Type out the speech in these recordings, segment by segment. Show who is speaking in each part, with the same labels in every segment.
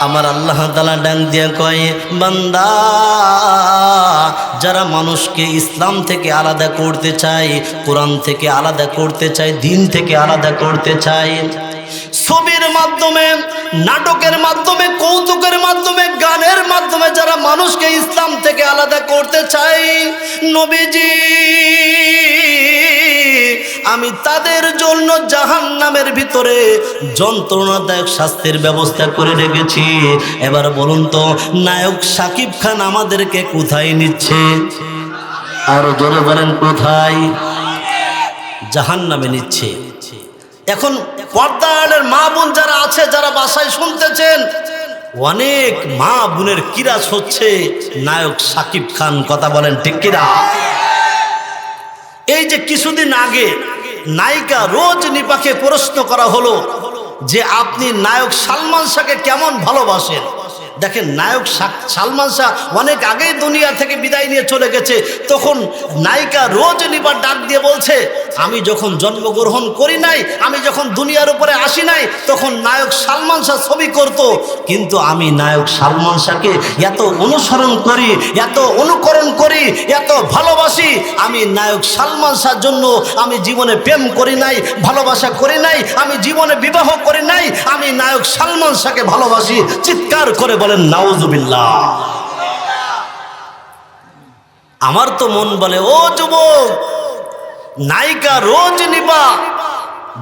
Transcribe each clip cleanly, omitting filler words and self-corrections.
Speaker 1: আমার আল্লাহ তাআলা ডাক দিয়ে কয়, বান্দা যারা মানুষকে ইসলাম থেকে আলাদা করতে চায়, কোরআন থেকে আলাদা করতে চায়, দিন থেকে আলাদা করতে চায়, ছবির মাধ্যমে, নাটকের মাধ্যমে, কৌতুকের মাধ্যমে, গানের মাধ্যমে যারা মানুষকে ইসলাম থেকে আলাদা করতে চায়, নবীজি আমি তাদের জন্য জাহান্নামের ভিতরে যন্ত্রণাদায়ক শাস্তির ব্যবস্থা করে রেখেছি। এবার বলুন তো, নায়ক শাকিব খান আমাদেরকে কোথায় নিচ্ছে? আরো জোরে বলেন, কোথায়? জাহান্নামে নিচ্ছে। এখন পর্দার মা বোন যারা আছে, যারা বাসায় শুনতেছেন, অনেক মা বোনের কিরাস হচ্ছে নায়ক শাকিব খান। কথা বলেন ঠিক কিনা? এই যে কিছুদিন আগে নায়িকা রোজনিপাকে প্রশ্ন করা হলো যে আপনি নায়ক সালমান শাহকে কেমন ভালোবাসেন। দেখেন, নায়ক সালমান শাহ অনেক আগেই দুনিয়া থেকে বিদায় নিয়ে চলে গেছে, তখন নায়িকা রোজনিপা ডাক দিয়ে বলছে, আমি যখন জন্মগ্রহণ করি নাই, আমি যখন দুনিয়ার উপরে আসি নাই, তখন নায়ক সালমান শাহ ছবি করত, কিন্তু আমি নায়ক সালমান শাহকে এত অনুসরণ করি, এত অনুকরণ করি, এত ভালোবাসি। আমি নায়ক সালমান শাহর জন্য আমি জীবনে প্রেম করি নাই, ভালোবাসা করি নাই, আমি জীবনে বিবাহ করি নাই, আমি নায়ক সালমান শাহকে ভালোবাসি। চিৎকার করে বলেন নাউজুবিল্লাহ। আমার তো মন বলে, ও যুবক, নায়িকা রোজনিপা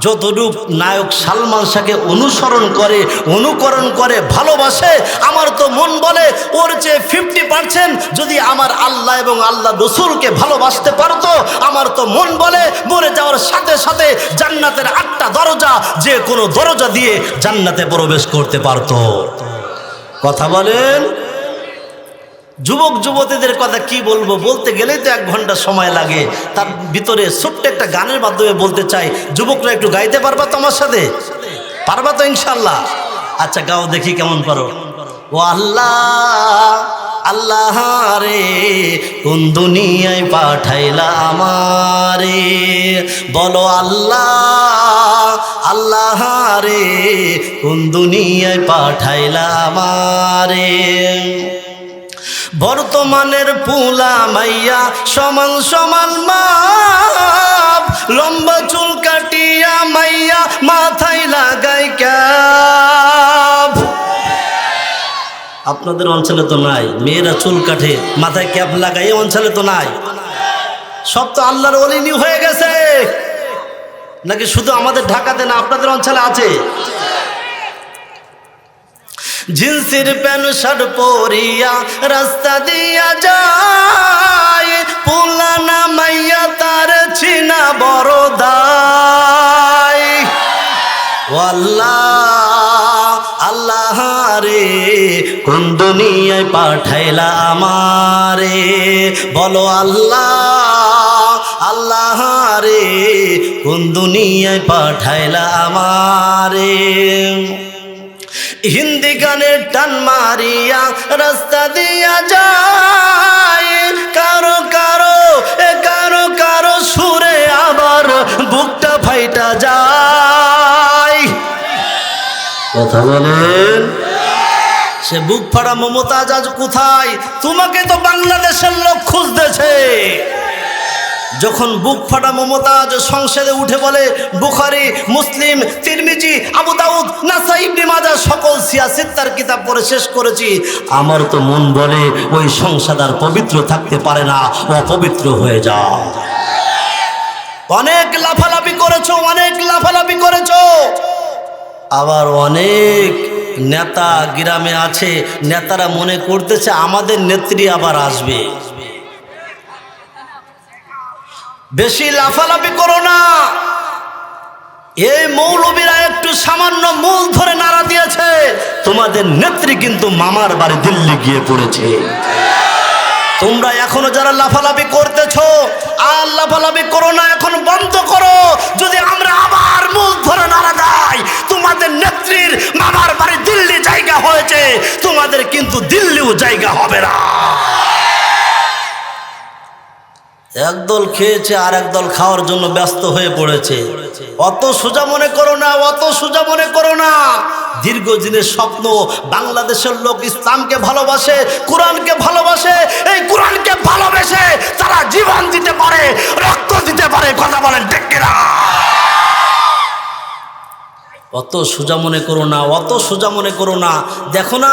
Speaker 1: যতটুক নায়ক সালমান শাহকে অনুসরণ করে, অনুকরণ করে, ভালোবাসে, আমার তো মন বলে ওর যে 50% যদি আমার আল্লাহ এবং আল্লাহ রসুলকে ভালোবাসতে পারতো, আমার তো মন বলে মরে যাওয়ার সাথে সাথে জান্নাতের 8টা দরজা, যে কোনো দরজা দিয়ে জান্নাতে প্রবেশ করতে পারতো। কথা বলেন। যুবক যুবতীদের কথা কি বলবো, বলতে গেলেই তো 1 ঘন্টা সময় লাগে। তার ভিতরে ছোট্ট একটা গানের মাধ্যমে বলতে চাই, যুবকরা একটু গাইতে পারবা তো আমার সাথে? পারবা তো ইনশাল্লাহ? আচ্ছা গাও দেখি কেমন পারো। ও আল্লাহ, আল্লাহ রে কোন দুনিয়ায় পাঠাইলা আমারে, বলো আল্লাহ, আল্লাহ রে কোন দুনিয়ায় পাঠাইলা আমারে। বর্তমানের পুলা মাইয়া সমান সমান মাপ, লম্বা চুল কাটিয়া মাইয়া মাথায় লাগাই ক্যাপ। আপনাদের অঞ্চলে তো নাই, মেয়েরা চুল কাটে মাথায় ক্যাপ লাগাই, এই অঞ্চলে তো নাই। সব তো আল্লাহর ওলি হয়ে গেছে নাকি? শুধু আমাদের ঢাকাতে না, আপনাদের অঞ্চলে আছে। জিন্সের প্যান্ট শার্ট পরিয়া রাস্তা দিয়া যায়, পুলানা মাইয়া তার ছিনা বড় দায়। ও আল্লাহ, আল্লাহ রে কোন দুনিয়ায় পাঠাইলা আমারে, বলো আল্লাহ, আল্লাহ রে কোন দুনিয়ায় পাঠাইলা আমারে। হিন্দি গানের টান মারিয়া রাস্তা দিয়া যায়, কারো কারো কারো কারো সুরে আবার বুকটা ফাইটা যায়। কথা বলেন। সে বুক ফাড়া মমতাজ আজ কোথায়? তোমাকে তো বাংলাদেশের লোক খুঁজতেছে। যখন বুক ফাটা মমতাজ সংসদে উঠে বলে, বুখারী, মুসলিম, তিরমিজি, আবু দাউদ, নাসাই, ইবনে মাজাহ সকল সিয়াসিত্তার কিতাব পড়ে শেষ করেছি, আমার তো মন বলে ওই সংসদ আর পবিত্র থাকতে পারে না, অপবিত্র হয়ে যাও। অনেক লাফালাফি করেছো, অনেক লাফালাফি করেছো। আবার অনেক নেতা গ্রামে আছে, নেতারা মনে করতেছে আমাদের নেত্রী আবার আসবে। বেশি লাফালাফি করো না। এই মৌলবীরা একটু সামান্য মূল ধরে নাড়া দিয়েছে, তোমাদের নেত্রী কিন্তু মামার বাড়ি দিল্লি গিয়ে পড়েছে। তোমরা এখনো যারা লাফালাফি করতেছো, আর লাফালাফি করো না, এখন বন্ধ করো। যদি আমরা আবার মূল ধরে নাড়া দেই, তোমাদের নেত্রীর মামার বাড়ি দিল্লি জায়গা হয়েছে, তোমাদের কিন্তু দিল্লিও জায়গা হবে না। একদল খেয়েছে আর একদল খাওয়ার জন্য ব্যস্ত হয়ে পড়েছে। অত সোজা মনে করো না, অত সোজা মনে করো না। দীর্ঘদিনের স্বপ্ন, বাংলাদেশের লোক ইসলামকে ভালোবাসে, কোরআনকে ভালোবাসে। এই কোরআনকে ভালোবেসে তারা জীবন দিতে পারে, রক্ত দিতে পারে। কথা বলেন ঠিক কিনা? অত সোজা মনে করো না, অত সোজা মনে করো না। দেখো না,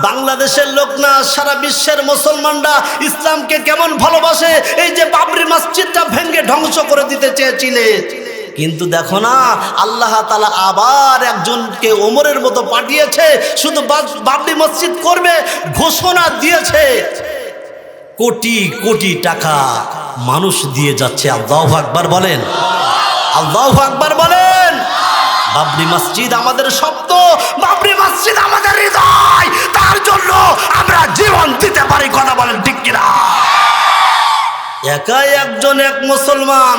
Speaker 1: বাংলাদেশের লোক না, সারা বিশ্বের মুসলমানরা ইসলামকে কেমন ভালোবাসে। এই যে বাবরি মসজিদটা ভেঙে ধ্বংস করে দিতে চেয়েছিলে, কিন্তু দেখো না, আল্লাহ তাআলা আবার একজনকে ওমরের মতো পাঠিয়েছে, শুধু বাবরি মসজিদ করবে, ঘোষণা দিয়েছে। কোটি কোটি টাকা মানুষ দিয়ে যাচ্ছে। আল্লাহু আকবার বলেন, আল্লাহু আকবার বলেন। বাবরি মসজিদ আমাদের শব্দ, বাবরি মসজিদ আমাদের হৃদয়, তার জন্য আমরা জীবন দিতে পারি। কথা বলেন ঠিক কিনা? একাই একজন, এক মুসলমান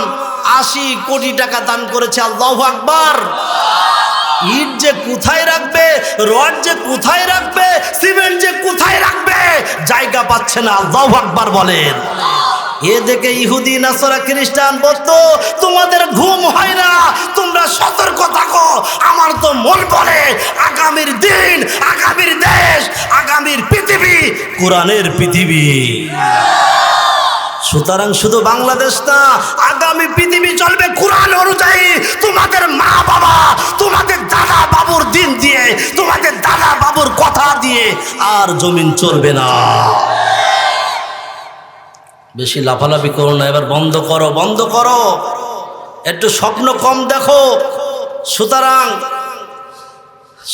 Speaker 1: 80 কোটি টাকা দান করেছে। আল্লাহু আকবার। ইট যে কোথায় রাখবে, রড যে কোথায় রাখবে, সিমেন্ট যে কোথায় রাখবে, জায়গা পাচ্ছে না। আল্লাহু আকবার বলেন। এ দেখে ইহুদি, নাসারা, খ্রিস্টান বৌদ্ধ, তোমাদের ঘুম হয় না, তোমরা সতর্ক থাকো। আমার তো মন বলে আগামীর দিন, আগামীর দেশ, আগামীর পৃথিবী কোরআনের পৃথিবী। সুতরাং শুধু বাংলাদেশ না, আগামী পৃথিবী চলবে কোরআন অনুযায়ী। তোমাদের মা বাবা, তোমাদের দাদা বাবুর দিন দিয়ে, তোমাদের দাদা বাবুর কথা দিয়ে আর জমিন চলবে না। বেশি লাফালাফি করো না, এবার বন্ধ করো, বন্ধ করো। একটু স্বপ্ন কম দেখো। সুতরাং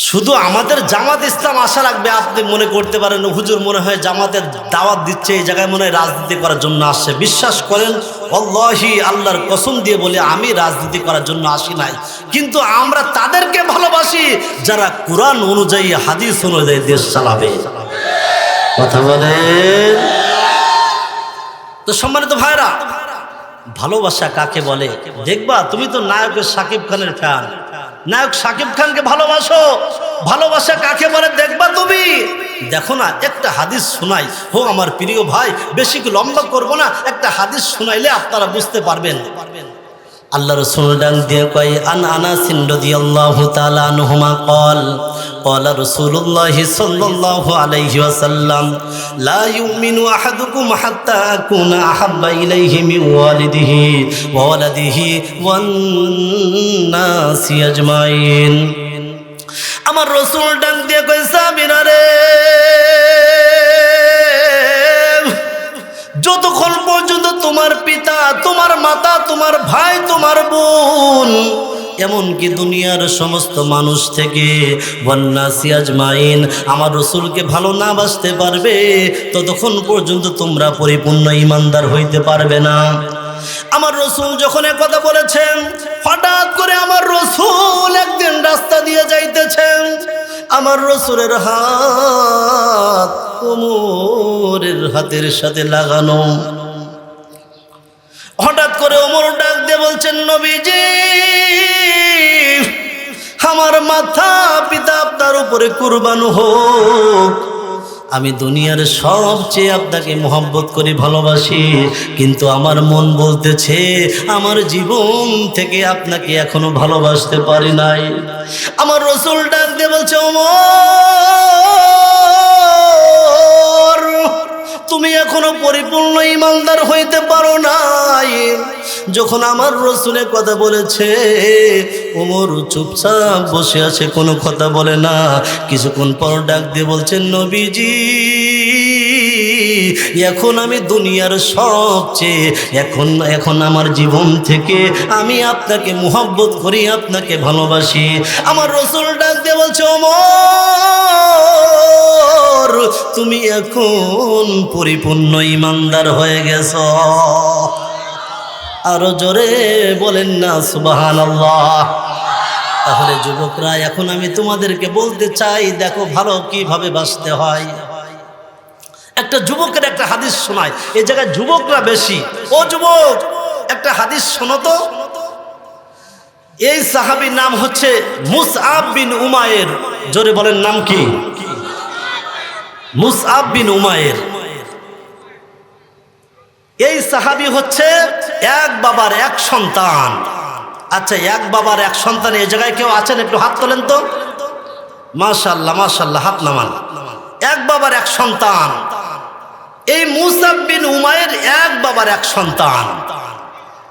Speaker 1: শুধু আমাদের জামাত ইসলাম আশা রাখবে। আপনি মনে করতে পারেন হুজুর মনে হয় জামাতের দাওয়াত দিচ্ছে, এই জায়গায় মনে হয় রাজনীতি করার জন্য আসছে। বিশ্বাস করেন, আল্লাহি, আল্লাহর কসম দিয়ে বলে, আমি রাজনীতি করার জন্য আসি নাই। কিন্তু আমরা তাদেরকে ভালোবাসি যারা কোরআন অনুযায়ী, হাদিস অনুযায়ী দেশ চালাবে। কথা বলেন। তো সম্মানিত ভাইরা, ভালোবাসা কাকে বলে? দেখবা, তুমি তো নায়কের শাকিব খানের ফ্যান, নায়ক শাকিব খানকে ভালোবাসো। ভালোবাসা কাকে বলে দেখবা তুমি। দেখো না, একটা হাদিস শোনাই হোক আমার প্রিয় ভাই, বেশি লম্বা করবো না, একটা হাদিস শোনাইলে আপনারা বুঝতে পারবেন। আল্লাহ রাসূল ডাক দিয়ে কয়, আন আনাস রাদিয়াল্লাহু তাআলা আনহুমা ক্বাল ক্বালা রাসূলুল্লাহ সাল্লাল্লাহু আলাইহি ওয়াসাল্লাম লা ইউমিনু আহাদুকুম হাত্তা আকুনা আহাব্বা ইলাইহি মিন ওয়ালিদিহি ওয়া ওয়ালাদিহি ওয়ান নাসি আজমাইন। আমার রাসূল ডাক দিয়ে কয়, সাহাবীরা রে, যতক্ষণ পর্যন্ত তোমার পিতা, তোমার মাতা, তোমার ভাই, তোমার বোন, এমনকি দুনিয়ার সমস্ত মানুষ থেকে ওয়ান্নাসি আজমাইন আমার রাসূলকে ভালো না বাসতে পারবে, ততক্ষণ পর্যন্ত তোমরা পরিপূর্ণ ঈমানদার হইতে পারবে না। আমার রাসূল যখন এ কথা বলেছেন, হঠাৎ করে আমার রাসূল একদিন রাস্তা দিয়ে যাইতেছেন। আমার রাসূলের হাত ওমরের হাতের সাথে লাগানো। হঠাৎ করে ওমর ডাক দিয়ে বলছেন, নবীজি, আমার মাথা পিতা আপনার উপরে কুরবান হোক। আমি দুনিয়ার সবচেয়ে আপনাকে মহব্বত করি, ভালোবাসি, কিন্তু আমার মন বলতেছে আমার জীবন থেকে আপনাকে এখনো ভালোবাসতে পারি নাই। আমার রাসূল ডাক দিয়ে বলছে, ওমর, তুমি এখনো পরিপূর্ণ ঈমানদার হইতে পারো নাই। যখন আমার রাসূলের কথা বলেছে, ওমর চুপচাপ বসে আছে, কোনো কথা বলে না। কিছুক্ষণ পর ডাক দিয়ে বলছেন, নবীজি, এখন আমি দুনিয়ার সবচেয়ে, এখন আমার জীবন থেকে আমি আপনাকে মুহাব্বত করি, আপনাকে ভালোবাসি। আমার রাসূল ডাক দিয়ে বলছে, ওমর, তুমি এখন পরিপূর্ণ ঈমানদার হয়ে গেছ। আরো জোরে বলেন না সুবহানাল্লাহ। তাহলে যুবকরা, এখন আমি তোমাদেরকে বলতে চাই, দেখো ভালো কিভাবে বাঁচতে হয়। একটা যুবকের একটা হাদিস শোনায়, এই জায়গায় যুবকরা বেশি। ও যুবক, একটা হাদিস শোনো তো। এই সাহাবীর নাম হচ্ছে মুসআব বিন উমায়ের। জোরে বলেন, নাম কি? মুসআব বিন উমায়ের। এই সাহাবী হচ্ছে এক বাবার এক সন্তান। আচ্ছা, এক বাবার এক সন্তান এই জায়গায় কেউ আছেন? একটু হাত তোলেন তো। মাশাআল্লাহ মাশাআল্লাহ, হাত নামান। এক বাবার এক সন্তান এই মুসাব বিন উমাইর, এক বাবার এক সন্তান,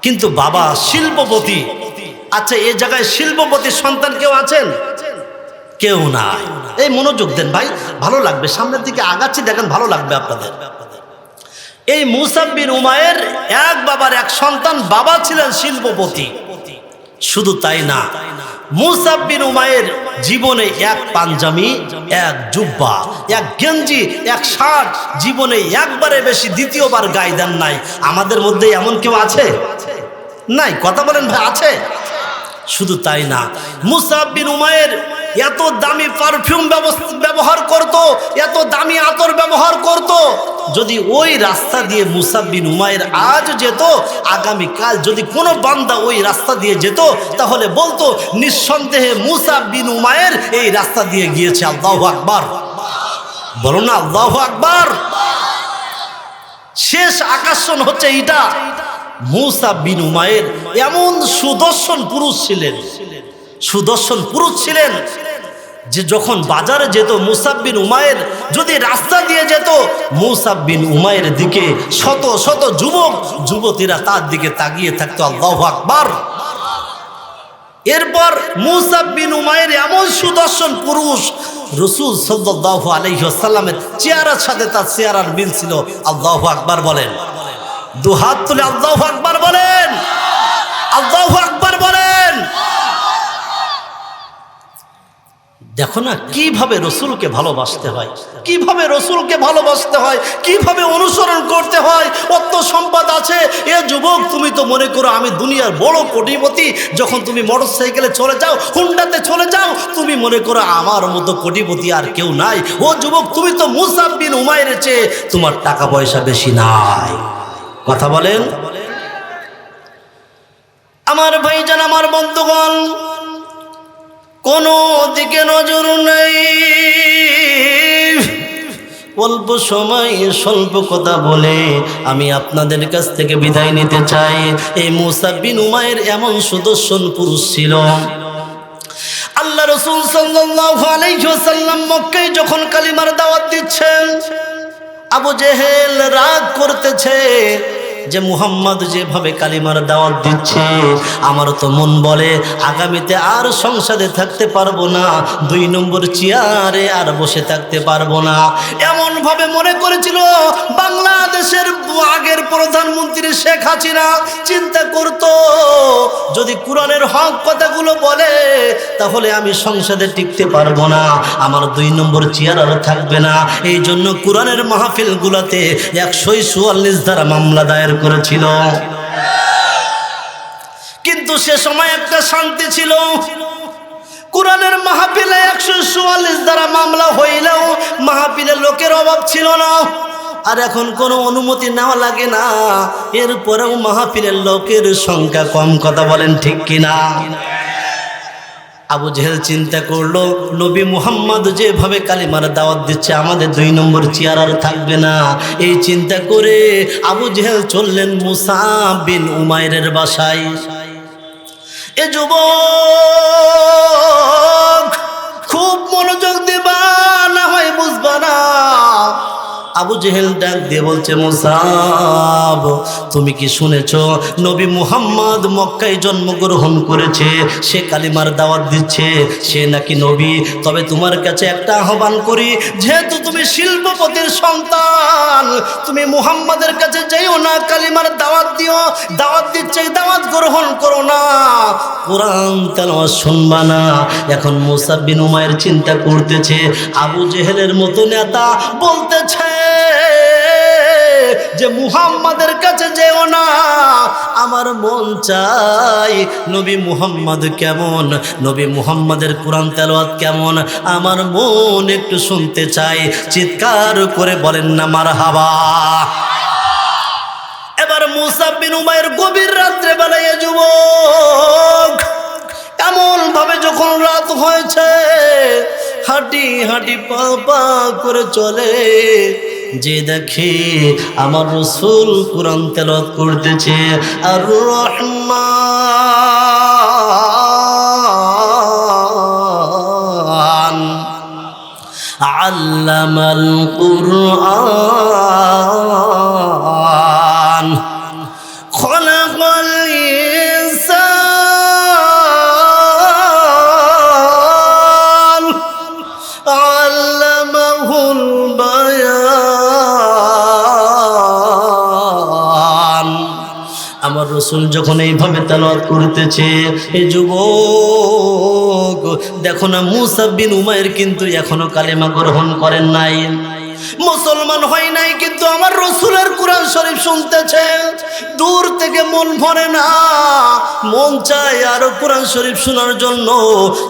Speaker 1: কিন্তু বাবা শিল্পপতি। আচ্ছা, এই জায়গায় শিল্পপতি সন্তান কেউ আছেন? কেউ নাই। এই মনোযোগ দেন ভাই, ভালো লাগবে, সামনের দিকে আগাচ্ছি, দেখেন ভালো লাগবে আপনাদের। এই মুসাব বিন উমাইর এক বাবার এক সন্তান, বাবা ছিলেন শিল্পপতি। শুধু তাই না, মুসাব বিন উমাইর জীবনে এক পাঞ্জাবি, এক জুব্বা, এক গেঞ্জি, এক শার্ট জীবনে একবারে বেশি দ্বিতীয়বার গায়ে দেন নাই। আমাদের মধ্যে এমন কেউ আছে? নাই। কথা বলেন ভাই, আছে? শুধু তাই না, মুসাব বিন উমাইর এত দামি পারফিউম ব্যবহার করত, এত দামি আতর ব্যবহার করত। যদি ওই রাস্তা দিয়ে মুসাব বিন উমাইর আজ যেত, আগামীকাল যদি কোনো বান্দা ওই রাস্তা দিয়ে যেত, তাহলে বলতো নিঃসন্দেহে মুসাব বিন উমাইর এই রাস্তা দিয়ে গিয়েছে। আল্লাহু আকবার, বলো না আল্লাহু আকবার। শেষ আকর্ষণ হচ্ছে এটা, মুসাব বিন উমাইর এমন সুদর্শন পুরুষ ছিলেন, সুদর্শন পুরুষ ছিলেন যে যখন বাজারে যেত, মুসাব বিন উমাইর যদি রাস্তা দিয়ে যেত, মুসাব বিন উমাইর দিকে শত শত যুবক যুবতীরা তার দিকে তাকিয়ে থাকতো। আল্লাহু আকবার। এরপর মুসাব বিন উমাইর এমন সুদর্শন পুরুষ, রাসূল সাল্লাল্লাহু আলাইহি ওয়াসাল্লামের চেহারার সাথে তার চেহারার মিল ছিল। আল্লাহু আকবার বলেন, দুহাত তুলে আল্লাহু আকবার বলেন, আল্লাহু আকবার বলেন। দেখো না কিভাবে রসুলকে ভালোবাসতে হয়, কিভাবে রসুলকে ভালোবাসতে হয়, কিভাবে অনুসরণ করতে হয়। অত সম্পদ আছে, এ যুবক তুমি তো মনে করো আমি দুনিয়ার বড় কোটিপতি। যখন তুমি মোটরসাইকেলে চলে যাও, হুন্ডাতে চলে যাও, তুমি মনে করো আমার মতো কোটিপতি আর কেউ নাই। ও যুবক, তুমি তো মুসাব বিন উমাইরের চেয়ে তোমার টাকা পয়সা বেশি নাই। কথা বলেন আমার ভাইজান, আমার বন্ধুগণ, কোনো দিকে নজর নেই। অল্প সময় স্বল্প কথা বলে আমি আপনাদের কাছ থেকে বিদায় নিতে চাই। এই মুসাব বিন উমাইর এমন সুদর্শন পুরুষ ছিল। আল্লাহ রাসূল সাল্লাল্লাহু আলাইহি ওয়াসাল্লাম মক্কায় যখন কালিমার দাওয়াত দিচ্ছেন, আবু জেহেল রাগ করতেছে যে মুহাম্মদ যেভাবে কালিমার দাওয়াত দিচ্ছে, আমার তো মন বলে আগামীতে আর সংসদে থাকতে পারবো না, 2 নম্বর চেয়ারে আর বসে থাকতে পারবো না। এমন ভাবে মনে করেছিল। বাংলাদেশের আগের প্রধানমন্ত্রী শেখ হাসিনা চিন্তা করত, যদি কোরআনের হক কথাগুলো বলে তাহলে আমি সংসদে টিকতে পারবো না, আমার 2 নম্বর চেয়ার আর থাকবে না। এই জন্য কোরআনের মাহফিলগুলোতে 144 ধারা মামলা দায়ের করেছিল। কিন্তু সে সময় একটা শান্তি ছিল। কোরআনের মাহফিলে 144 ধারা মামলা হইলেও মাহফিলে লোকের অভাব ছিল না। আর এখন কোনো অনুমতি নেওয়া লাগে না, এরপরেও মাহফিলের লোকের সংখ্যা কম। কথা বলেন ঠিক কিনা? আবু জেহেল চিন্তা করলো, নবী মুহাম্মদ যেভাবে কালিমার দাওয়াত দিচ্ছে, আমাদের 2 নম্বর চেয়ার আর থাকবে না। এই চিন্তা করে আবু জেহেল চললেন মুসাব বিন উমাইরের বাসায়। এ যুবক খুব মনোযোগ দিবা, না হয় বুঝবা না। আবু জেহেল ডাক দিয়ে বলছে, মুসাব তুমি কি শুনেছ নবী মুহাম্মদ মক্কায় জন্মগ্রহণ করেছে, সে কালিমার দাওয়াত দিচ্ছে, সে নাকি নবী। তবে তোমার কাছে একটা আহ্বান করি, যেহেতু তুমি শিল্পপতির সন্তান, তুমি মুহাম্মাদের কাছে যাইও না, কালিমার দাওয়াত দিও। দাওয়াত দিচ্ছে, দাওয়াত গ্রহণ করো না, কোরআন তেলাওয়াত শুনবা না। এখন মুসাব বিন উমাইর চিন্তা করতেছে, আবু জেহেলের মতো নেতা বলতেছে যে মুহাম্মাদের কাছে যেও না, আমার মন চাই নবী মুহাম্মদ কেমন, নবী মুহাম্মাদের কোরআন তেলাওয়াত কেমন, আমার মন একটু শুনতে চাই। চিৎকার করে বলেন না মারহাবা। এবার মুসাব বিন উমাইর গভীর রাত্রে বেলায় যুবক এমন ভাবে যখন রাত হয়েছে, হাঁটি হাঁটি পা পা করে চলে। যে দেখে আমার রাসূল কুরআন তেলাওয়াত করতেছে, আর রহমান আল্লামাল কুরআন খলাকাল ইনসান আল্লামাহুল বায়ান। আমার রাসূল যখন এইভাবে তেলাওয়াত করতেছে, এই যুবক দেখো না, মুসাব বিন উমাইর কিন্তু এখনো কালেমা গ্রহণ করেন নাই, মুসলমান হয় নাই, কিন্তু আমার রাসূলের কোরআন শরীফ শুনতেছে। দূর থেকে মন ভরে না, মন চায় আরো কোরআন শরীফ শোনার জন্য।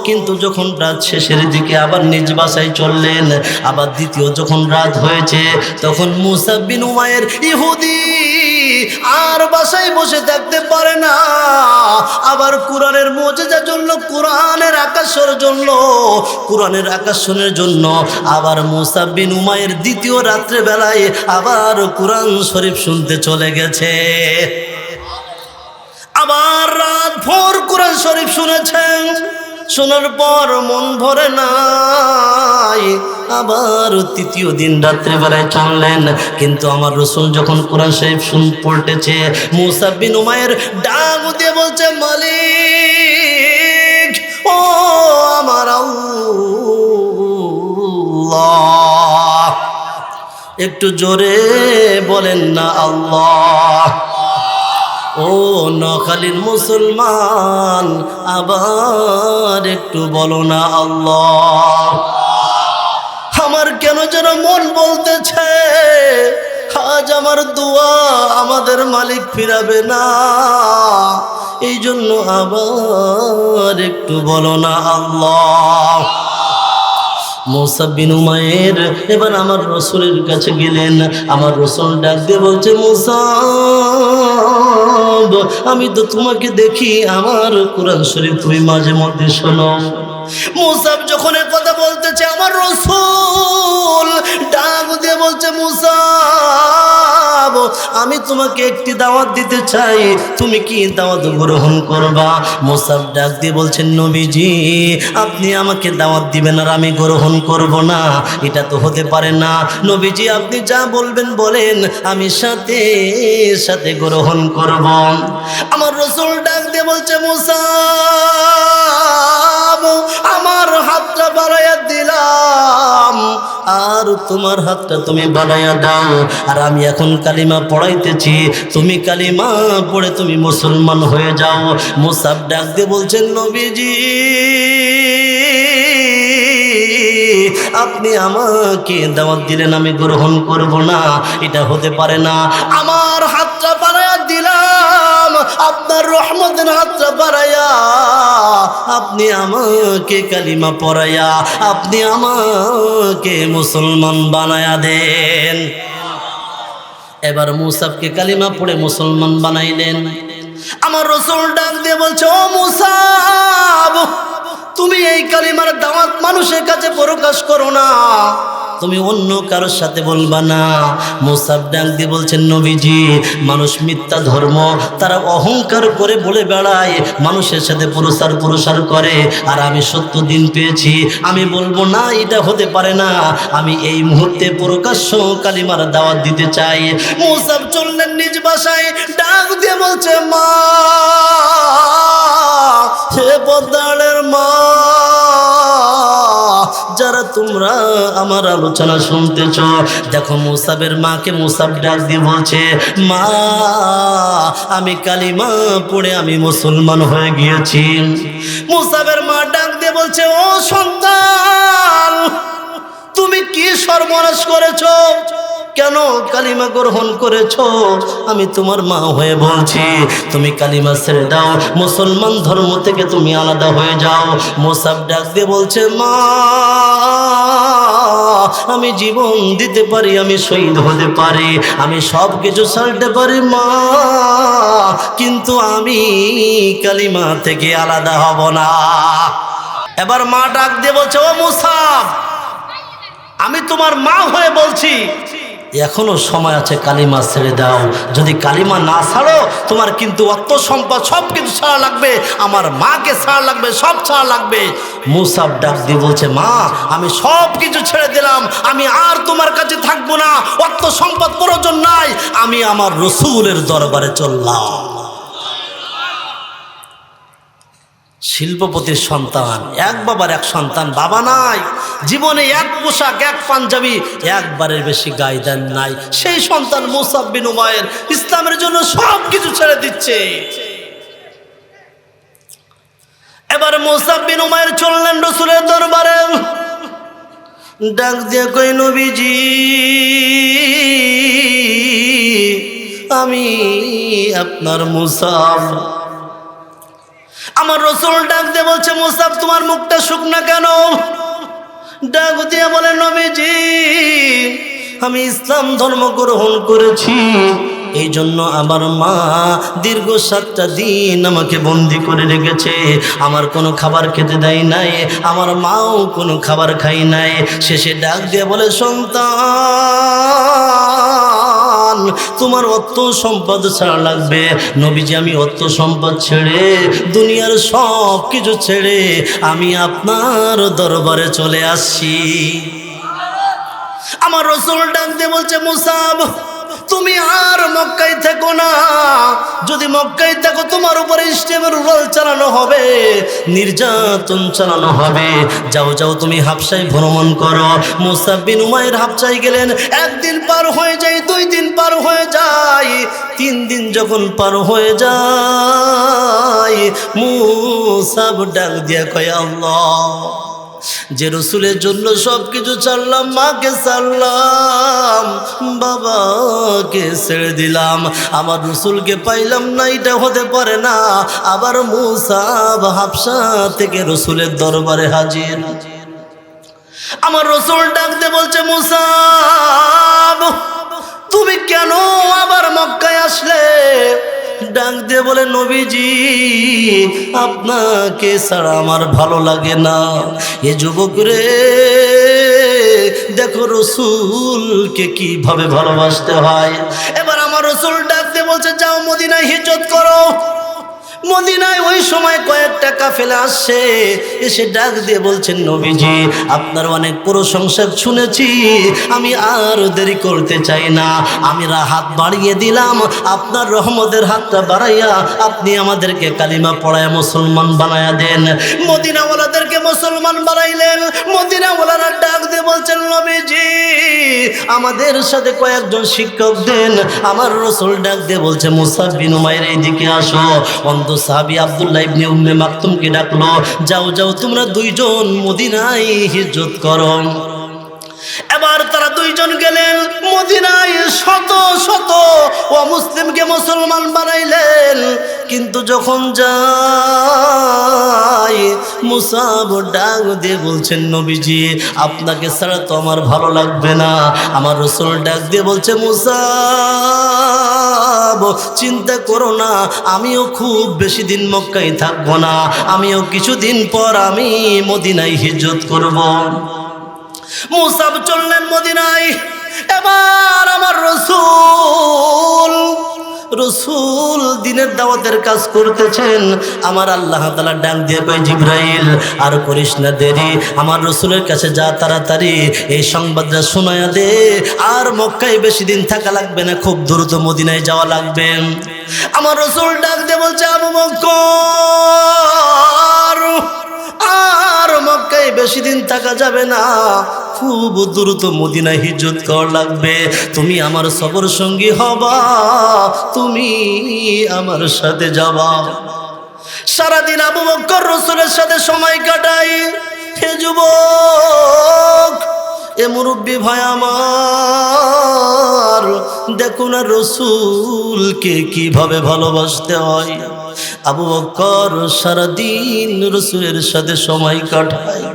Speaker 1: কিন্তু যখন রাত শেষের দিকে আবার নিজ বাসায় চললেন, আবার দ্বিতীয় যখন রাত হয়েছে, তখন মুসাব বিন উমাইর ইহুদি আর বাসায় বসে থাকতে পারে না। আবার কোরআনের মুজিজার জন্য, কোরআনের আকাশের জন্য, কোরআনের আকাশের জন্য আবার মুসাব বিন উমাইর দ্বিতীয় রাত্রে বেলায় আবার কোরআন শরীফ শুনতে চলে গেছে। আবার রাত ভোর কোরআন শরীফ শুনেছেন, শোনার পর মন ভরে নাই, আবার তৃতীয় দিন রাত্রে বেলায় চললেন। কিন্তু আমার রাসূল যখন কোরআন শরীফ পড়তেছে, মুসাব বিন উমাইর ডাক দিয়ে বলছে, মালিক ও আমার আল্লাহ। একটু জোরে বলেন না আল্লাহ। ও নোয়াখালীর মুসলমান, আবার একটু বলো না আল্লাহ। আমার কেন যেন মন বলতেছে, আজ আমার দোয়া আমাদের মালিক ফিরাবে না, এই জন্য আবার একটু বলো না আল্লাহ। মুসাব বিন উমাইর এবার আমার রাসূলের কাছে গেলেন। আমার রাসূল ডাক দিয়ে বলছে, মুসাব, আমি তো তোমাকে দেখি আমার কোরআন শরীফ তুমি মাঝে মধ্যে শোনো। মুসাব যখন এ কথা বলতেছে, আমার রাসূল ডাক দিয়ে বলছে, মুসাব, আমি তোমাকে একটি দাওয়াত দিতে চাই, তুমি কি দাওয়াত গ্রহণ করবা? মুসাব ডাক দিয়ে বলছেন, নবীজি, আপনি আমাকে দাওয়াত দিবেন আর আমি গ্রহণ করব না, এটা তো হতে পারে না। নবীজি, আপনি যা বলবেন বলেন, আমি সাথে সাথে গ্রহণ করব। আমার রাসূল ডাক দিয়ে বলছে, মুসাব, আমার হাতটা বাড়াইয়া দিলাম, আর তোমার হাতটা তুমি বাড়াইয়া দাও, আর আমি এখন কালিমা পড়াইতেছি, তুমি কালিমা পড়ে তুমি মুসলমান হয়ে যাও। মুসাব ডাক দিয়ে বলছেন, নবীজি, আপনি আমাকে দাওয়াত দিলেন, আমি গ্রহণ করব না, এটা হতে পারে না। আমার হাতটা বাড়াইয়া দিলাম, আপনার রহমতের হাতটা বাড়াইয়া আপনি আমাকে কালিমা পড়াইয়া আপনি আমাকে মুসলমান বানায়া দেন। এবার মুসাবকে কালিমা পড়ে মুসলমান বানাইলেন। আমার রাসূল ডাক দিয়ে বলছে, ও মুসাব, তুমি এই কালিমার দাওয়াত মানুষের কাছে প্রকাশ করো না, তুমি অন্য কারোর সাথে বলবা না। মুসাব ডাক দিয়ে বলছেন, নবীজি, মানুষ মিথ্যা ধর্ম তারা অহংকার করে বলে বেড়ায়, মানুষের সাথে প্রসার করে, আর আমি সত্য দিন পেয়েছি, আমি বলবো না, এটা হতে পারে না, আমি এই মুহূর্তে প্রকাশ্য কালিমার দাওয়াত দিতে চাই। মুসাব চললেন নিজ বাসায়, ডাক দিয়ে বলছে, মা, হে পদ্মালের মা, যারা তোমরা আমার আলোচনা শুনতেছ, দেখো মুসাবের মাকে মুসাব ডাক দিয়ে বলছে, মা, আমি কালিমা পড়ে আমি মুসলমান হয়ে গিয়েছি। মুসাবের মা ডাক দিয়ে বলছে, ও সন্তান, তুমি কি সর্বনাশ করেছো? কেন কালিমা গ্রহণ করেছো? আমি তোমার মা হয়ে বলছি, তুমি কালিমা ছেড়ে দাও, মুসলমান ধর্ম থেকে তুমি আলাদা হয়ে যাও। মুসাব ডাক দিয়ে বলছে, মা, আমি জীবন দিতে পারি, আমি শহীদ হতে পারি, আমি সব কিছু ছাড়তে পারি মা, কিন্তু আমি কালিমা থেকে আলাদা হব না। এবার মা ডাক দিয়ে বলছে, ও মুসাব, আমি তোমার মা হয়ে বলছি, এখনো সময় আছে, কালিমা ছেড়ে দাও। যদি কালিমা না ছাড়ো তোমার কিন্তু অর্থ সম্পদ সব কিছু ছাড়া লাগবে, আমার মাকে ছাড়া লাগবে, সব ছাড়া লাগবে। মুসাব ডাক দিয়ে বলছে, মা আমি সব কিছু ছেড়ে দিলাম, আমি আর তোমার কাছে থাকবো না, অর্থ সম্পদ প্রয়োজন নাই, আমি আমার রসুলের দরবারে চললাম। শিল্পপতির সন্তান, এক বাবার এক সন্তান, বাবা নাই, জীবনে এক পোশাক এক পাঞ্জাবি একবারের বেশি গায়ে দেন নাই, সেই সন্তান মুসাব বিন উমাইর ইসলামের জন্য সব কিছু ছেড়ে দিচ্ছে। এবার মুসাব বিন উমাইর চললেন রসুলের দরবারে, ডাক দিয়ে কই, নবীজি আমি আপনার মুসাব। আমার রসুল ডাক দিয়ে বলছে, মুসাব তোমার মুখটা শুকনা কেন? ডাক দিয়ে বলে, নবীজি আমি ইসলাম ধর্ম গ্রহণ করেছি, এই জন্য আমার মা দীর্ঘ 7টা দিন আমাকে বন্দি করে রেখেছে, আমার কোনো খাবার খেতে দেয় নাই, আমার মাও কোনো খাবার খাই নাই। শেষে ডাক দিয়ে বলে, সন্তান তোমার অর্থ সম্পদ ছাড়া লাগবে। নবীজি আমি অর্থ সম্পদ ছেড়ে, দুনিয়ার সব কিছু ছেড়ে আমি আপনার দরবারে চলে আসছি। আমার রসুল ডাক দিয়ে বলছে, মুসাব তুমি আর মক্কায় থেকো না, যদি মক্কায় থাকো তোমার উপরে ইস্টেমের রুল চালানো হবে, নির্যাতন চালানো হবে, যাও যাও তুমি হাবশায় ভ্রমণ করো। মুসাব বিন উমাইর হাবশায় গেলেন, 1 দিন পার হয়ে যায়, 2 দিন পার হয়ে যায়, 3 দিন যখন পার হয়ে যায়, মুসাব ডাক দিয়া কয়, আল্লাহ যে রসুলের জন্য সব কিছু ছাড়লাম, মাকে ছাড়লাম, বাবাকে ছেড়ে দিলাম, আমার রসুলকে পাইলাম না, এটা হতে পারে না। আবার মুসাব হাবশা থেকে রসুলের দরবারে হাজির। আমার রসুল ডাকতে বলছে, মুসাব তুমি কেন আবার মক্কায় আসলে? ডাক দিয়ে বলে, নবীজি আপনাকে ছাড়া আমার ভালো লাগে না। এ যুবক রে, দেখো রসুলকে কিভাবে ভালোবাসতে হয়। এবার আমার রসুল ডাক দিয়ে বলছে, যাও মদিনায় হিজরত করো। মদিনায় ওই সময় কয়েকটা কাফেলা আসছে, এসে ডাক দিয়ে বলছেন, নবীজি আপনার অনেক প্রশংসা শুনেছি, আমি আর দেরি করতে চাই না, আমি হাত বাড়িয়ে দিলাম, আপনার রহমতের হাতটা বাড়াইয়া আপনি আমাদেরকে কালিমা পড়ায় মুসলমান বানায়া দেন। মদিনাওয়ালাদেরকে মুসলমান বানাইলেন। মদিনাওয়ালারা ডাক দিয়ে বলছেন, নবীজি আমাদের সাথে কয়েকজন শিক্ষক দেন। আমার রসুল ডাক দিয়ে বলছে, মুসাব বিন উমাইর এইদিকে আসো। সাহাবী আব্দুল্লাহ ইবনে উম্মে মাকতুমকে ডাকলো, যাও যাও তোমরা 2 জন মদিনায় হিজরত করো। এবার তারা 2 জন গেলেন মদিনায়, শত শত অমুসলিমকে মুসলমান বানাইলেন। কিন্তু যখন যায়, মুসাব ডাক দিয়ে বলছেন, নবীজি আপনাকে ছাড়া তো আমার ভালো লাগবে না। আমার রসুল ডাক দিয়ে বলছে, মুসাব চিন্তা করো না, আমিও খুব বেশি দিন মক্কায় থাকবো না, আমিও কিছুদিন পর আমি মদিনায় হিজরত করব। মুসাব চললেন মদিনায়। এবার আমার রসুল দিনের দাওয়াতের কাজ করতেছেন। আমার আল্লাহ তাআলা ডাক দিয়ে কয়, জিবরাইল আর করিস না দেরি, আমার রসুলের কাছে যা, তাড়াতাড়ি এই সংবাদটা শোনায়া দে, আর মক্কায় বেশি দিন থাকা লাগবে না, খুব দ্রুত মদিনায় যাওয়া লাগবে। আমার রসুল ডাক দিয়ে বলছে, আবু বকর আর মক্কায় বেশি দিন থাকা যাবে না, খুব দ্রুত মদিনায় হিজরত করা লাগবে, তুমি আমার সফর সঙ্গী হবা, তুমি আমার সাথে যাবা। সারাদিন আবু বকর রসুলের সাথে সময় কাটাই। হে যুবক, এ মুরব্বী ভাই আমার, দেখো না রসুলকে কিভাবে ভালোবাসতে হয়। আবু বকর সারাদিন রসুলের সাথে সময় কাটায়,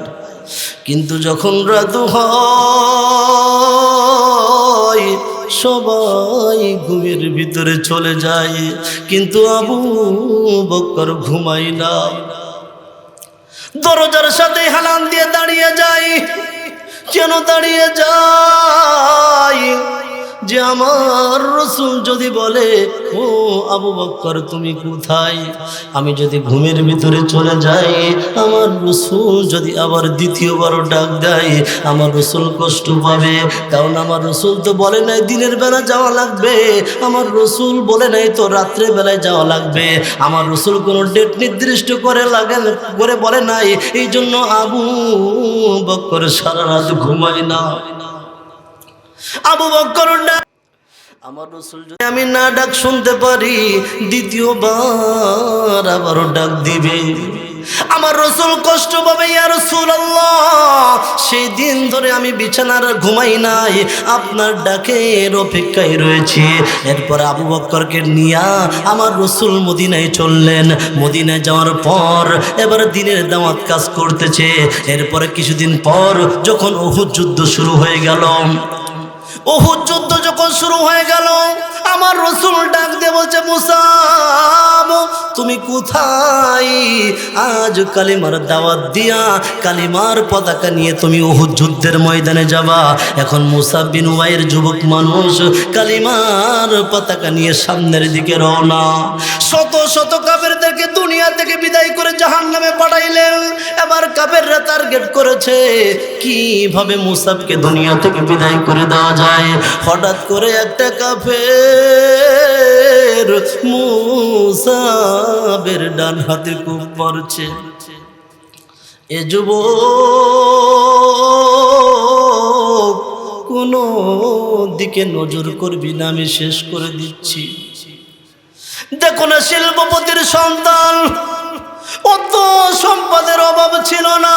Speaker 1: কিন্তু যখন রাত হয় সবাই ঘুমের ভিতরে চলে যায়, কিন্তু আবু বকর ঘুমায় না। দরজার সাথে হেলান দিয়ে দাঁড়িয়ে যায়। কেন দাঁড়িয়ে যায়? আমার রাসূল যদি বলে ও আবু বকর তুমি কোথায়, আমি যদি ঘুমের ভিতরে চলে যাই, আমার রাসূল যদি আবার দ্বিতীয়বার ডাক দেয়, আমার রাসূল কষ্ট পাবে। কারণ আমার রাসূল তো বলে নাই দিনের বেলা যাওয়া লাগবে, আমার রাসূল বলে নাই তো রাত্রে বেলায় যাওয়া লাগবে, আমার রাসূল কোনো ডেট নির্দিষ্ট করে বলে নাই। এই জন্য আবু বকর সারা রাত ঘুমায় না। আবু বকর আমার রাসূল যদি আমি না ডাক শুনতে পারি, দ্বিতীয়বার আবারও ডাক দিবে, আমার রাসূল কষ্ট পাবে। ইয়া রাসূলুল্লাহ, সেই দিন ধরে আমি বিছানার ঘুমাই নাই, আপনার ডাকের অপেক্ষায় রয়েছি। এরপর আবু বকরকে নিয়া আমার রাসূল মদিনায় চললেন। মদিনায় যাওয়ার পর এবার দিনের দাওয়াত কাজ করতেছে। এরপরে কিছুদিন পর যখন উহুদ যুদ্ধ শুরু হয়ে গেল, উহুদ যুদ্ধ যখন শুরু হয়ে গেল, আমার রাসূল ডাক দিয়ে বলছে মুসাব তুমি কোথায়? আজ কালিমার দাওয়াত দিয়া কালিমার পতাকা নিয়ে তুমি উহুদ যুদ্ধের ময়দানে যাবা। এখন মুসাব বিন উমাইর যুবক মানুষ কালিমার পতাকা নিয়ে সামনের দিকে রওনা। শত শত কাফেরদেরকে দুনিয়া থেকে বিদায় করে জাহান্নামে পাঠাইলেন। এবার কাফেররা টার্গেট করেছে কিভাবে মুসাবকে দুনিয়া থেকে বিদায় করে দেওয়া যায়। হঠাৎ করে একটা কাফের মুসাবের ডান হাতে খুব মারছে। এ যুবক কোনো দিকে নজর করবি না, আমি শেষ করে দিচ্ছি। দেখো না শিল্পপতির সন্তান, অত সম্পদের অভাব ছিল না,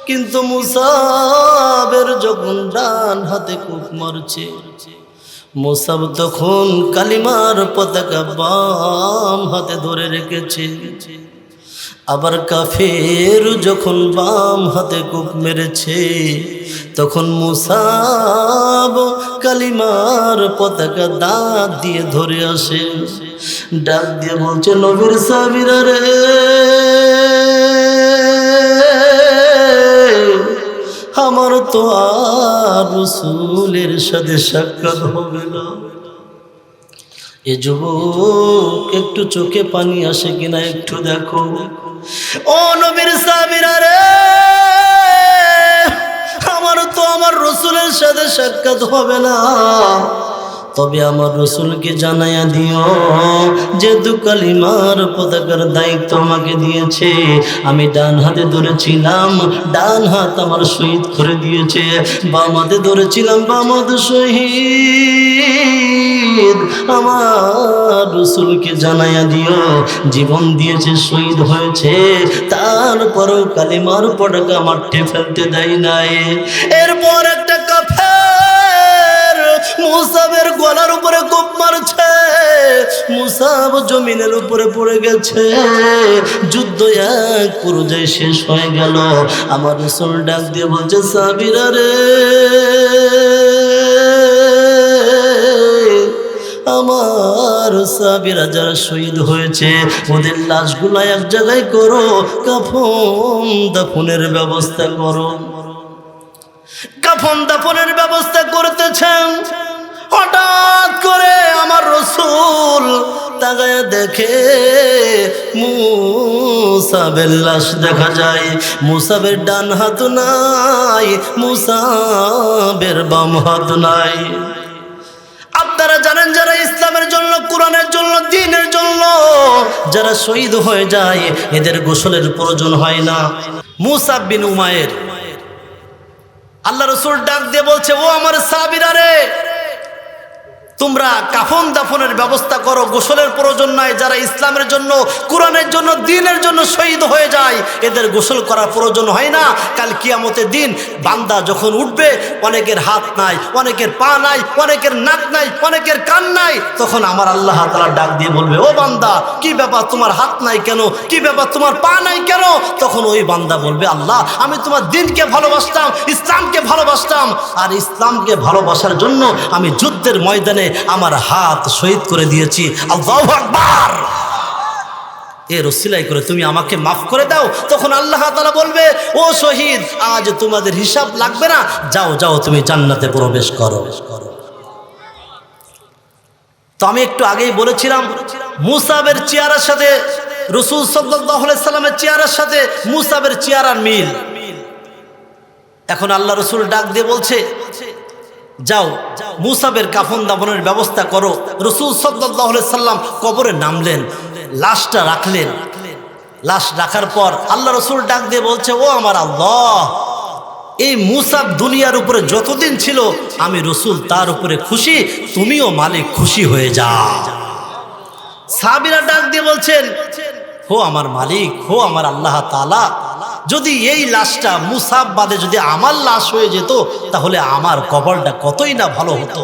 Speaker 1: কিন্তু মুসাবের যখন ডান হাতে কূপ মারছে, মুসাব তখন কালিমার পতাকা বাম হাতে ধরে রেখেছে। আবার কাফের যখন বাম হাতে কূপ মেরেছে, তখন মুসাব কালিমার পতাকা দাঁত দিয়ে ধরে আসে। ডাক দিয়ে বলছে নবীর সাহাবীরা রে, আমার তো আর রাসূলের সাথে সাক্ষাৎ হবে না। এ যুবক একটু চোখে পানি আসে কিনা একটু দেখো। ও নবীর সাহাবীরা রে, আমার তো আমার রাসূলের সাথে সাক্ষাৎ হবে না, তবে আমার রাসূলকে জানাইয়া দিও যেহেতু কালিমার পতাকার দায়িত্ব আমাকে দিয়েছে, আমি ডান হাতে ধরেছিলাম, ডান হাত আমার শহীদ করে দিয়েছে, বাম হাতে ধরেছিলাম, বাম হাত শহীদ। আমার রাসূলকে জানাইয়া দিও জীবন দিয়েছে, শহীদ হয়েছে, তারপরেও কালিমার পতাকা মাঠে ফেলতে দেয় নাই। এরপর একটা কাফের মুসাবের গলার উপরে কোপ মারছে, মুসাব জমিনের উপরে পড়ে গেছে। যুদ্ধ এক পর্যায়ে শেষ হয়ে গেল। আমার রাসূল ডাক দিয়ে বলছে সাহাবীরা রে, আমার সাহাবীরা যারা শহীদ হয়েছে ওদের লাশগুলো এক জায়গায় করো, কাফন দাফনের ব্যবস্থা করো। কাফন দাফনের ব্যবস্থা করতেছেন। হঠাৎ করে আমার রাসূল তাকায়া দেখে মুসাবের লাশ দেখা যায়। মুসাবের ডান হাত নাই, মুসাবের বাম হাত নাই। আপনারা জানেন যারা ইসলামের জন্য, কোরআনের জন্য, দ্বীনের জন্য যারা শহীদ হয়ে যায় এদের গোসলের প্রয়োজন হয় না। মুসাব বিন উমাইর, আল্লাহ রাসূল ডাক দিয়ে বলছে ও আমার সাহাবীরা রে, তোমরা কাফন দাফনের ব্যবস্থা করো, গোসলের প্রয়োজন নাই। যারা ইসলামের জন্য, কোরআনের জন্য, দ্বীনের জন্য শহীদ হয়ে যায় এদের গোসল করার প্রয়োজন হয় না। কাল কিয়ামতের দিন বান্দা যখন উঠবে, অনেকের হাত নাই, অনেকের পা নাই, অনেকের নাক নাই, অনেকের কান নাই, তখন আমার আল্লাহ তাআলা ডাক দিয়ে বলবে ও বান্দা কি ব্যাপার, তোমার হাত নাই কেন, কি ব্যাপার তোমার পা নাই কেন? তখন ওই বান্দা বলবে আল্লাহ আমি তোমার দ্বীনকে ভালোবাসতাম, ইসলামকে ভালোবাসতাম, আর ইসলামকে ভালোবাসার জন্য আমি যুদ্ধের ময়দানে আমার হাত শহীদ করে দিয়েছি। আল্লাহু আকবার। এর ওসিলাই করে তুমি আমাকে মাফ করে দাও। তখন আল্লাহ তাআলা বলবে, ও শহীদ, আজ তোমাদের হিসাব লাগবে না, যাও যাও তুমি জান্নাতে প্রবেশ করো। তো আমি একটু আগেই বলেছিলাম মুসাবের চেহারার সাথে রাসূল সাল্লাল্লাহু আলাইহি সাল্লামের চেহারার সাথে মুসাবের চেহারার মিল। এখন আল্লাহ রাসূল ডাক দিয়ে বলছে, যাও মুসাবের কাফন দাফনের ব্যবস্থা করো। রাসূল সাল্লাল্লাহু আলাইহি সাল্লাম কবরে নামলেন, লাশটা রাখলেন। লাশ রাখার পর আল্লাহ রাসূল ডাক দিয়ে বলছে, ও আমার আল্লাহ, এই মুসাব দুনিয়ার উপরে যতদিন ছিল আমি রাসূল তার উপরে খুশি, তুমিও মালিক খুশি হয়ে যাও। সাহাবীরা ডাক দিয়ে বলছেন, হো আমার মালিক, হো আমার আল্লাহ তাআলা, যদি এই লাশটা মুসাব বাদে যদি আমার লাশ হয়ে যেত তাহলে আমার কবরটা কতই না ভালো হতো।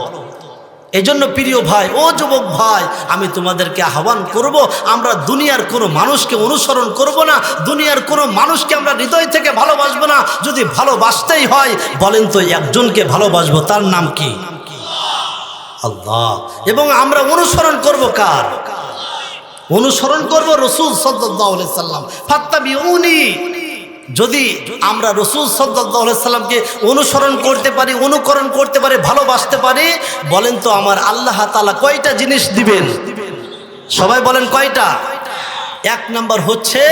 Speaker 1: এজন্য প্রিয় ভাই, ও যুবক ভাই, আমি তোমাদেরকে আহ্বান করব, আমরা দুনিয়ার কোনো মানুষকে অনুসরণ করব না, দুনিয়ার কোনো মানুষকে আমরা হৃদয় থেকে ভালোবাসবো না। যদি ভালোবাসতেই হয় বলেন তো একজনকে ভালোবাসবো, তার নাম কি? আল্লাহ। এবং আমরা অনুসরণ করব কার? অনুসরণ করব রাসূল সাল্লাল্লাহু আলাইহি সাল্লাম। ফাত্তাবিউনি। যদি আমরা রাসূল সাল্লাল্লাহু আলাইহি সাল্লামকে অনুসরণ করতে পারি, অনুকরণ করতে পারি, ভালোবাসতে পারি, বলেন তো আমার আল্লাহ তাআলা কয়টা জিনিস দিবেন? সবাই বলেন কয়টা? এক নাম্বার হচ্ছে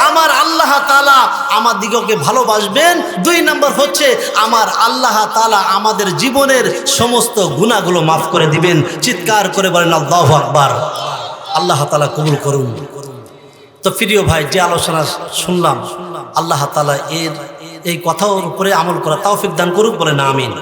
Speaker 1: আমার আল্লাহ তাআলা আমাদিগকে ভালোবাসবেন। দুই নাম্বার হচ্ছে আমার আল্লাহ তাআলা আমাদের জীবনের সমস্ত গুনাহগুলো মাফ করে দিবেন। চিৎকার করে বলেন আল্লাহু আকবার। আল্লাহ তাআলা কবুল করুন। তো প্রিয় ভাই, যে আলোচনা শুনলাম, আল্লাহ তাআলা এই কথার উপরে আমল করা তৌফিক দান করুক, বলেন আমিন।